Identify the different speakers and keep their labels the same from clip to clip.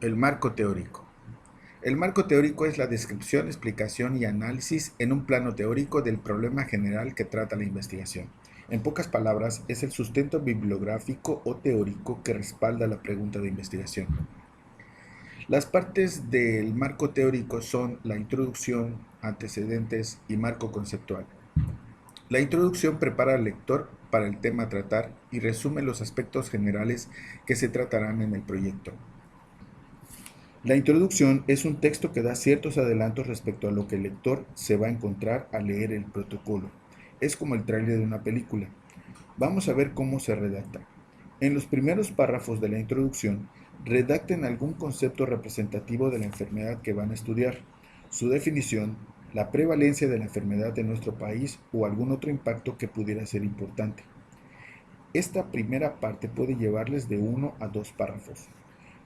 Speaker 1: El marco teórico. El marco teórico es la descripción, explicación y análisis en un plano teórico del problema general que trata la investigación. En pocas palabras, es el sustento bibliográfico o teórico que respalda la pregunta de investigación. Las partes del marco teórico son la introducción, antecedentes y marco conceptual. La introducción prepara al lector para el tema a tratar y resume los aspectos generales que se tratarán en el proyecto. La introducción es un texto que da ciertos adelantos respecto a lo que el lector se va a encontrar al leer el protocolo. Es como el tráiler de una película. Vamos a ver cómo se redacta. En los primeros párrafos de la introducción, redacten algún concepto representativo de la enfermedad que van a estudiar, su definición, la prevalencia de la enfermedad en nuestro país o algún otro impacto que pudiera ser importante. Esta primera parte puede llevarles de 1 a 2 párrafos.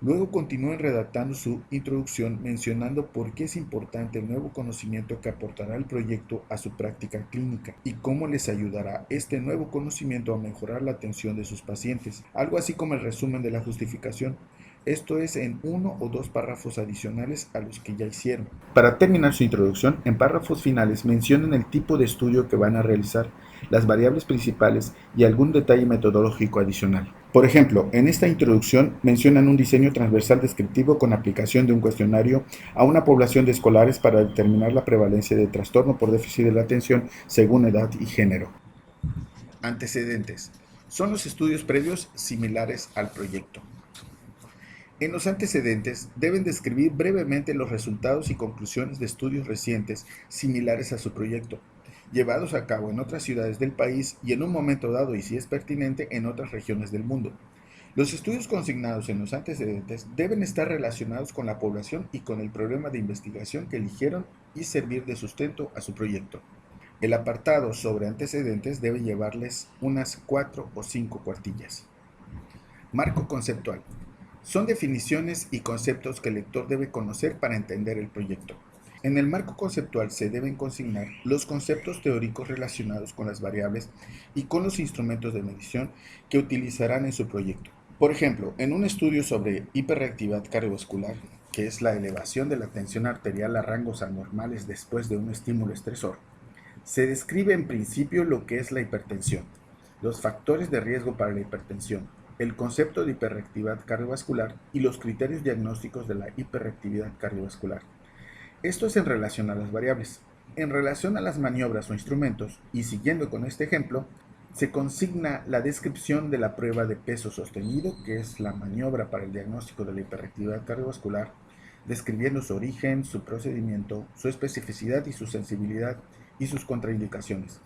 Speaker 1: Luego continúen redactando su introducción mencionando por qué es importante el nuevo conocimiento que aportará el proyecto a su práctica clínica y cómo les ayudará este nuevo conocimiento a mejorar la atención de sus pacientes, algo así como el resumen de la justificación. Esto es en 1 o 2 párrafos adicionales a los que ya hicieron. Para terminar su introducción, en párrafos finales mencionen el tipo de estudio que van a realizar, las variables principales y algún detalle metodológico adicional. Por ejemplo, en esta introducción mencionan un diseño transversal descriptivo con aplicación de un cuestionario a una población de escolares para determinar la prevalencia de trastorno por déficit de la atención según edad y género. Antecedentes. Son los estudios previos similares al proyecto. En los antecedentes deben describir brevemente los resultados y conclusiones de estudios recientes similares a su proyecto, llevados a cabo en otras ciudades del país y en un momento dado y si es pertinente en otras regiones del mundo. Los estudios consignados en los antecedentes deben estar relacionados con la población y con el problema de investigación que eligieron y servir de sustento a su proyecto. El apartado sobre antecedentes debe llevarles unas 4 o 5 cuartillas. Marco conceptual. Son definiciones y conceptos que el lector debe conocer para entender el proyecto. En el marco conceptual se deben consignar los conceptos teóricos relacionados con las variables y con los instrumentos de medición que utilizarán en su proyecto. Por ejemplo, en un estudio sobre hiperreactividad cardiovascular, que es la elevación de la tensión arterial a rangos anormales después de un estímulo estresor, se describe en principio lo que es la hipertensión, los factores de riesgo para la hipertensión, el concepto de hiperreactividad cardiovascular y los criterios diagnósticos de la hiperreactividad cardiovascular. Esto es en relación a las variables. En relación a las maniobras o instrumentos, y siguiendo con este ejemplo, se consigna la descripción de la prueba de peso sostenido, que es la maniobra para el diagnóstico de la hiperreactividad cardiovascular, describiendo su origen, su procedimiento, su especificidad y su sensibilidad y sus contraindicaciones.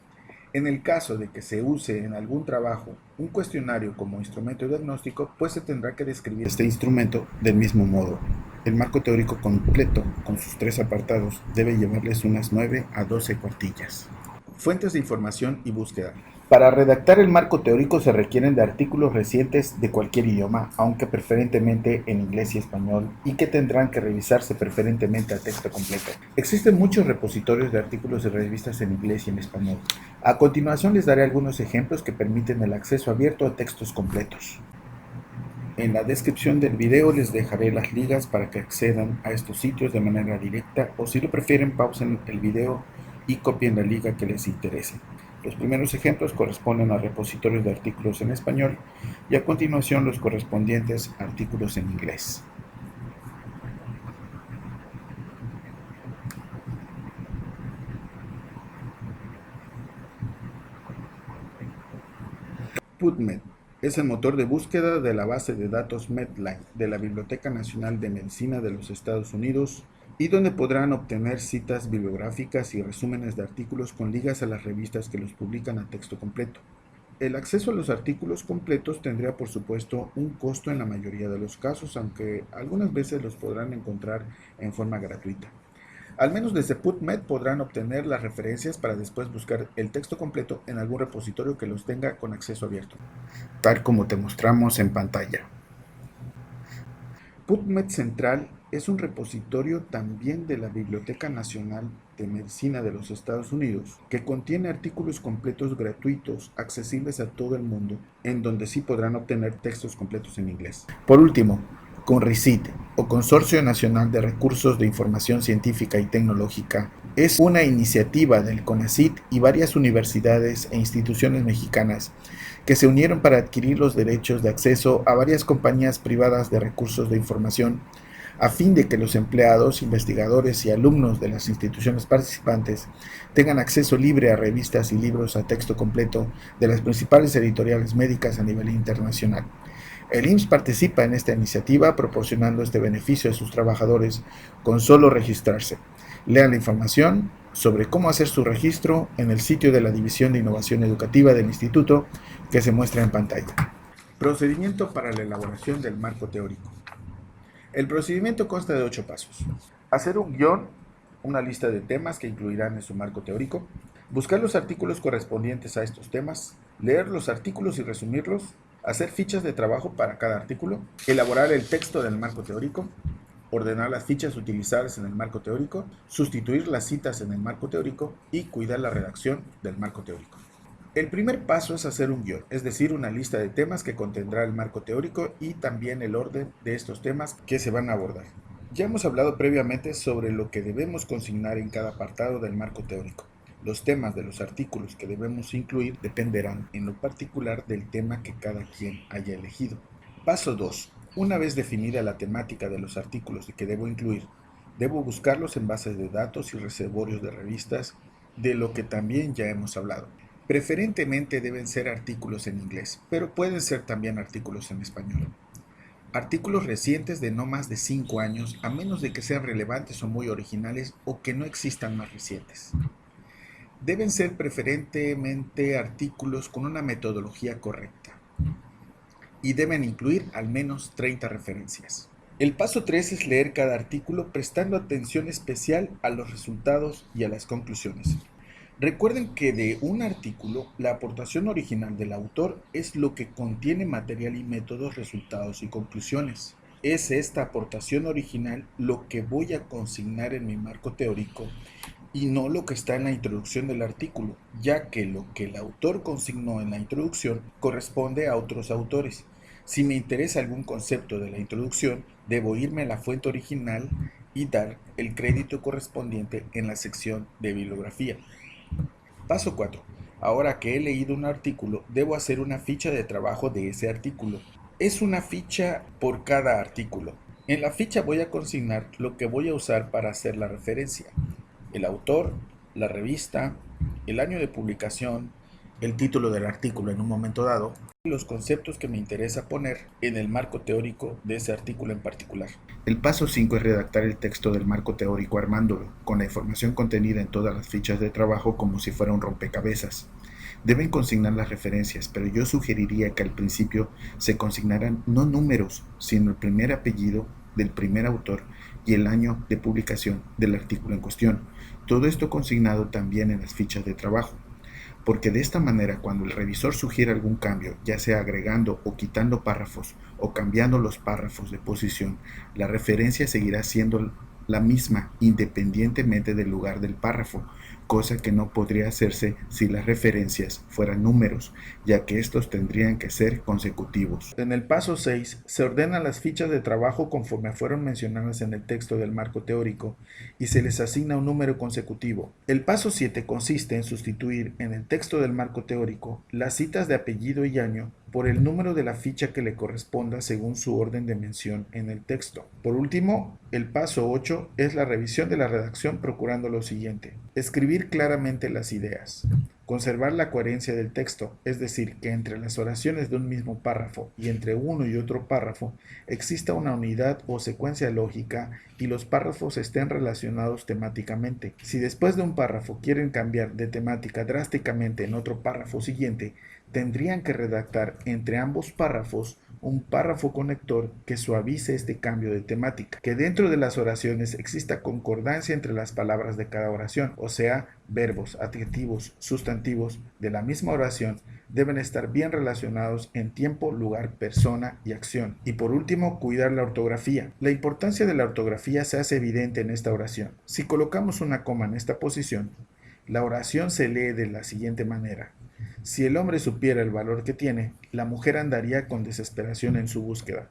Speaker 1: En el caso de que se use en algún trabajo un cuestionario como instrumento diagnóstico, pues se tendrá que describir este instrumento del mismo modo. El marco teórico completo, con sus 3 apartados, debe llevarles unas 9 a 12 cuartillas. Fuentes de información y búsqueda. Para redactar el marco teórico se requieren de artículos recientes de cualquier idioma, aunque preferentemente en inglés y español, y que tendrán que revisarse preferentemente a texto completo. Existen muchos repositorios de artículos y revistas en inglés y en español. A continuación les daré algunos ejemplos que permiten el acceso abierto a textos completos. En la descripción del video les dejaré las ligas para que accedan a estos sitios de manera directa o si lo prefieren pausen el video y copien la liga que les interese. Los primeros ejemplos corresponden a repositorios de artículos en español y a continuación los correspondientes artículos en inglés. PubMed es el motor de búsqueda de la base de datos Medline de la Biblioteca Nacional de Medicina de los Estados Unidos y donde podrán obtener citas bibliográficas y resúmenes de artículos con ligas a las revistas que los publican a texto completo. El acceso a los artículos completos tendría por supuesto un costo en la mayoría de los casos, aunque algunas veces los podrán encontrar en forma gratuita. Al menos desde PubMed podrán obtener las referencias para después buscar el texto completo en algún repositorio que los tenga con acceso abierto, tal como te mostramos en pantalla. PubMed Central es un repositorio también de la Biblioteca Nacional de Medicina de los Estados Unidos que contiene artículos completos gratuitos accesibles a todo el mundo, en donde sí podrán obtener textos completos en inglés. Por último, con Receipt o Consorcio Nacional de Recursos de Información Científica y Tecnológica es una iniciativa del CONACYT y varias universidades e instituciones mexicanas que se unieron para adquirir los derechos de acceso a varias compañías privadas de recursos de información a fin de que los empleados, investigadores y alumnos de las instituciones participantes tengan acceso libre a revistas y libros a texto completo de las principales editoriales médicas a nivel internacional. El IMSS participa en esta iniciativa proporcionando este beneficio a sus trabajadores con solo registrarse. Lean la información sobre cómo hacer su registro en el sitio de la División de Innovación Educativa del Instituto que se muestra en pantalla. Procedimiento para la elaboración del marco teórico. El procedimiento consta de 8 pasos. Hacer un guión, una lista de temas que incluirán en su marco teórico, buscar los artículos correspondientes a estos temas, leer los artículos y resumirlos, hacer fichas de trabajo para cada artículo, elaborar el texto del marco teórico, ordenar las fichas utilizadas en el marco teórico, sustituir las citas en el marco teórico y cuidar la redacción del marco teórico. El primer paso es hacer un guión, es decir, una lista de temas que contendrá el marco teórico y también el orden de estos temas que se van a abordar. Ya hemos hablado previamente sobre lo que debemos consignar en cada apartado del marco teórico. Los temas de los artículos que debemos incluir dependerán en lo particular del tema que cada quien haya elegido. Paso 2. Una vez definida la temática de los artículos que debo incluir, debo buscarlos en bases de datos y reservorios de revistas, de lo que también ya hemos hablado. Preferentemente deben ser artículos en inglés, pero pueden ser también artículos en español. Artículos recientes de no más de 5 años, a menos de que sean relevantes o muy originales o que no existan más recientes. Deben ser preferentemente artículos con una metodología correcta y deben incluir al menos 30 referencias. El paso 3 es leer cada artículo prestando atención especial a los resultados y a las conclusiones. Recuerden que de un artículo, la aportación original del autor es lo que contiene material y métodos, resultados y conclusiones. Es esta aportación original lo que voy a consignar en mi marco teórico y no lo que está en la introducción del artículo, ya que lo que el autor consignó en la introducción corresponde a otros autores. Si me interesa algún concepto de la introducción, debo irme a la fuente original y dar el crédito correspondiente en la sección de bibliografía. Paso 4. Ahora que he leído un artículo, debo hacer una ficha de trabajo de ese artículo. Es una ficha por cada artículo. En la ficha voy a consignar lo que voy a usar para hacer la referencia: el autor, la revista, el año de publicación, el título del artículo en un momento dado, y los conceptos que me interesa poner en el marco teórico de ese artículo en particular. El paso 5 es redactar el texto del marco teórico armándolo, con la información contenida en todas las fichas de trabajo como si fuera un rompecabezas. Deben consignar las referencias, pero yo sugeriría que al principio se consignaran no números, sino el primer apellido del primer autor y el año de publicación del artículo en cuestión. Todo esto consignado también en las fichas de trabajo, porque de esta manera cuando el revisor sugiere algún cambio, ya sea agregando o quitando párrafos o cambiando los párrafos de posición, la referencia seguirá siendo la misma independientemente del lugar del párrafo, cosa que no podría hacerse si las referencias fueran números, ya que estos tendrían que ser consecutivos. En el paso 6 se ordenan las fichas de trabajo conforme fueron mencionadas en el texto del marco teórico y se les asigna un número consecutivo. El paso 7 consiste en sustituir en el texto del marco teórico las citas de apellido y año por el número de la ficha que le corresponda según su orden de mención en el texto. Por último, el paso 8 es la revisión de la redacción procurando lo siguiente: escribir claramente las ideas, conservar la coherencia del texto, es decir, que entre las oraciones de un mismo párrafo y entre uno y otro párrafo exista una unidad o secuencia lógica y los párrafos estén relacionados temáticamente. Si después de un párrafo quieren cambiar de temática drásticamente en otro párrafo siguiente, tendrían que redactar entre ambos párrafos un párrafo conector que suavice este cambio de temática, que dentro de las oraciones exista concordancia entre las palabras de cada oración, o sea, verbos, adjetivos, sustantivos de la misma oración deben estar bien relacionados en tiempo, lugar, persona y acción. Y por último, cuidar la ortografía. La importancia de la ortografía se hace evidente en esta oración. Si colocamos una coma en esta posición, la oración se lee de la siguiente manera: si el hombre supiera el valor que tiene, la mujer andaría con desesperación en su búsqueda.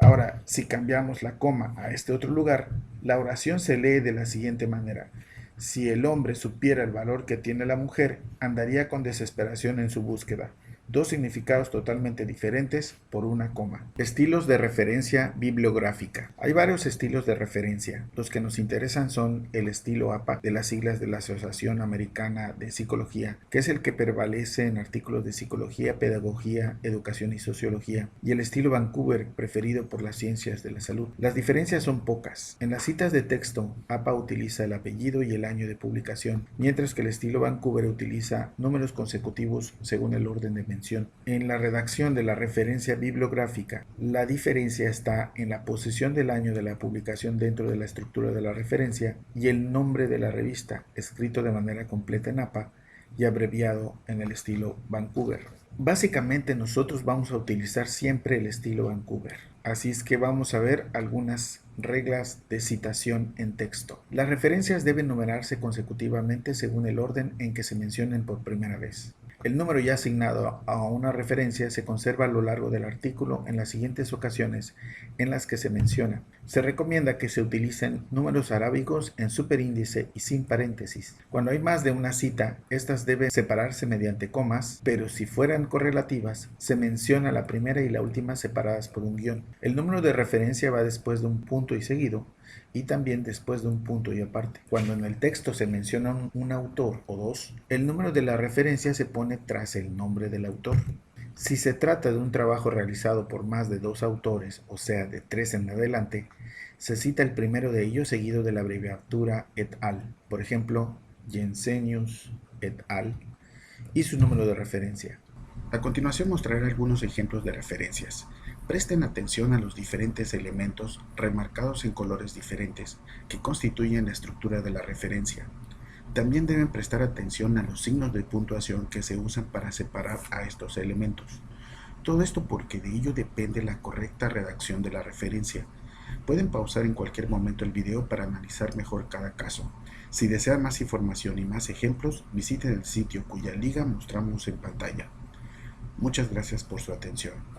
Speaker 1: Ahora, si cambiamos la coma a este otro lugar, la oración se lee de la siguiente manera. Si el hombre supiera el valor que tiene la mujer, andaría con desesperación en su búsqueda. Dos significados totalmente diferentes por una coma. Estilos de referencia bibliográfica. Hay varios estilos de referencia. Los que nos interesan son el estilo APA, de las siglas de la Asociación Americana de Psicología, que es el que prevalece en artículos de psicología, pedagogía, educación y sociología, y el estilo Vancouver, preferido por las ciencias de la salud. Las diferencias son pocas. En las citas de texto, APA utiliza el apellido y el año de publicación, mientras que el estilo Vancouver utiliza números consecutivos según el orden de mención. En la redacción de la referencia bibliográfica, la diferencia está en la posición del año de la publicación dentro de la estructura de la referencia y el nombre de la revista, escrito de manera completa en APA y abreviado en el estilo Vancouver. Básicamente nosotros vamos a utilizar siempre el estilo Vancouver, así es que vamos a ver algunas reglas de citación en texto. Las referencias deben numerarse consecutivamente según el orden en que se mencionen por primera vez. El número ya asignado a una referencia se conserva a lo largo del artículo en las siguientes ocasiones en las que se menciona. Se recomienda que se utilicen números arábigos en superíndice y sin paréntesis. Cuando hay más de una cita, estas deben separarse mediante comas, pero si fueran correlativas, se menciona la primera y la última separadas por un guión. El número de referencia va después de un punto y seguido, y también después de un punto y aparte. Cuando en el texto se menciona un autor o dos, el número de la referencia se pone tras el nombre del autor. Si se trata de un trabajo realizado por más de dos autores, o sea, de tres en adelante, se cita el primero de ellos seguido de la abreviatura et al. Por ejemplo, Jensenius et al. Y su número de referencia. A continuación mostraré algunos ejemplos de referencias. Presten atención a los diferentes elementos remarcados en colores diferentes que constituyen la estructura de la referencia. También deben prestar atención a los signos de puntuación que se usan para separar a estos elementos. Todo esto porque de ello depende la correcta redacción de la referencia. Pueden pausar en cualquier momento el video para analizar mejor cada caso. Si desean más información y más ejemplos, visiten el sitio cuya liga mostramos en pantalla. Muchas gracias por su atención.